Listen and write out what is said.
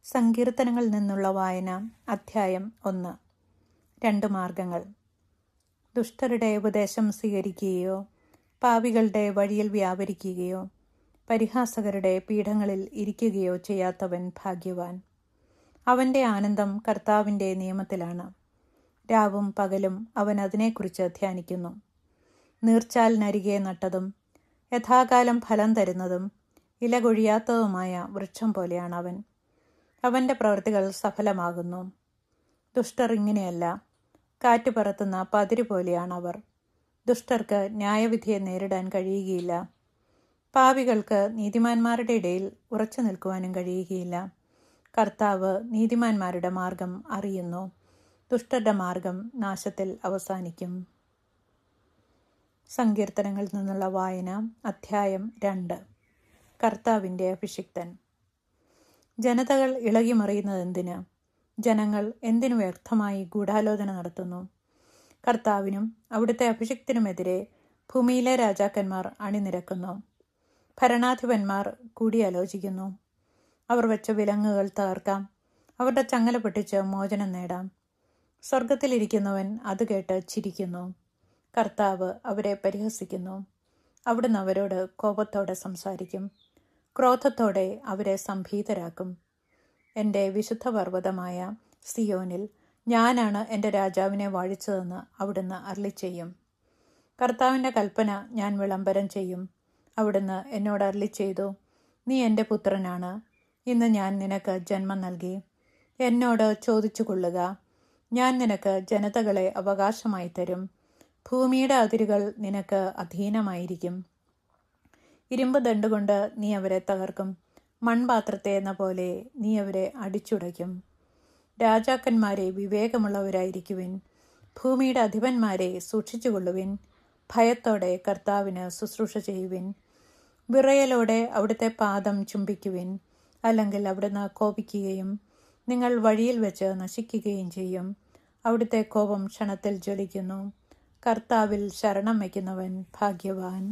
സങ്കീർത്തനങ്ങളിൽ നിന്നുള്ള വായന. അധ്യായം 1. 2 മാർഗങ്ങൾ. ദുഷ്ടരുടെ ഉപദേശം സ്വീകരിക്കുകയോ പാപികളുടെ വഴിയിൽ വ്യാപരിക്കുകയോ പരിഹാസകരുടെ പീഠങ്ങളിൽ ഇരിക്കുകയോ ചെയ്യാത്തവൻ ഭാഗ്യവാൻ. അവൻ്റെ ആനന്ദം കർത്താവിൻ്റെ നിയമത്തിലാണ്. രാവും പകലും അവൻ അതിനെക്കുറിച്ച് ധ്യാനിക്കുന്നു. നീർച്ചാലിനരികെ നട്ടതും യഥാകാലം ഫലം തരുന്നതും ഇല കൊഴിയാത്തതുമായ വൃക്ഷം പോലെയാണ് അവൻ. അവൻ്റെ പ്രവൃത്തികൾ സഫലമാകുന്നു. ദുഷ്ടർ ഇങ്ങനെയല്ല, കാറ്റ് പറത്തുന്ന പതിര് പോലെയാണവർ. ദുഷ്ടർക്ക് ന്യായവിധിയെ നേരിടാൻ കഴിയുകയില്ല. പാപികൾക്ക് നീതിമാന്മാരുടെ ഇടയിൽ ഉറച്ചു നിൽക്കുവാനും കഴിയുകയില്ല. കർത്താവ് നീതിമാന്മാരുടെ മാർഗം അറിയുന്നു. ദുഷ്ടരുടെ മാർഗം നാശത്തിൽ അവസാനിക്കും. സങ്കീർത്തനങ്ങളിൽ നിന്നുള്ള വായന. അധ്യായം 2. കർത്താവിൻ്റെ അഭിഷിക്തൻ. ജനതകൾ ഇളകിമറിയുന്നതെന്തിന്? ജനങ്ങൾ എന്തിനു വ്യർത്ഥമായി ഗൂഢാലോചന നടത്തുന്നു? കർത്താവിനും അവിടുത്തെ അഭിഷിക്തനുമെതിരെ ഭൂമിയിലെ രാജാക്കന്മാർ അണിനിരക്കുന്നു. ഭരണാധിപന്മാർ കൂടിയാലോചിക്കുന്നു. അവർ വെച്ച വിലങ്ങുകൾ തകർക്കാം, അവരുടെ ചങ്ങല പൊട്ടിച്ച് മോചനം നേടാം. സ്വർഗത്തിലിരിക്കുന്നവൻ അത് കേട്ട് ചിരിക്കുന്നു. കർത്താവ് അവരെ പരിഹസിക്കുന്നു. അവിടുന്ന് അവരോട് കോപത്തോടെ സംസാരിക്കും. ക്രോധത്തോടെ അവരെ സംഭീതരാക്കും. എൻ്റെ വിശുദ്ധ പർവ്വതമായ സിയോനിൽ ഞാനാണ് എൻ്റെ രാജാവിനെ വാഴിച്ചതെന്ന് അവിടുന്ന് അരുളിച്ചെയ്യും. കർത്താവിൻ്റെ കൽപ്പന ഞാൻ വിളംബരം ചെയ്യും. അവിടുന്ന് എന്നോട് അരുളിച്ചെയ്തു, നീ എൻ്റെ പുത്രനാണ്. ഇന്ന് ഞാൻ നിനക്ക് ജന്മം നൽകി. എന്നോട് ചോദിച്ചു കൊള്ളുക, ഞാൻ നിനക്ക് ജനതകളെ അവകാശമായി തരും. ഭൂമിയുടെ അതിരുകൾ നിനക്ക് അധീനമായിരിക്കും. ഇരുമ്പ് ദണ്ടുകൊണ്ട് നീ അവരെ തകർക്കും. മൺപാത്രത്തെ എന്ന പോലെ നീ അവരെ അടിച്ചുടയ്ക്കും. രാജാക്കന്മാരെ വിവേകമുള്ളവരായിരിക്കുവിൻ. ഭൂമിയുടെ അധിപന്മാരെ സൂക്ഷിച്ചുകൊള്ളുവിൻ. ഭയത്തോടെ കർത്താവിന് ശുശ്രൂഷ ചെയ്യുവിൻ. വിറയലോടെ അവിടുത്തെ പാദം ചുംബിക്കുവിൻ. അല്ലെങ്കിൽ അവിടുന്ന് കോപിക്കുകയും നിങ്ങൾ വഴിയിൽ വെച്ച് നശിക്കുകയും ചെയ്യും. അവിടുത്തെ കോപം ക്ഷണത്തിൽ ജ്വലിക്കുന്നു. കർത്താവിൽ ശരണം വയ്ക്കുന്നവൻ ഭാഗ്യവാൻ.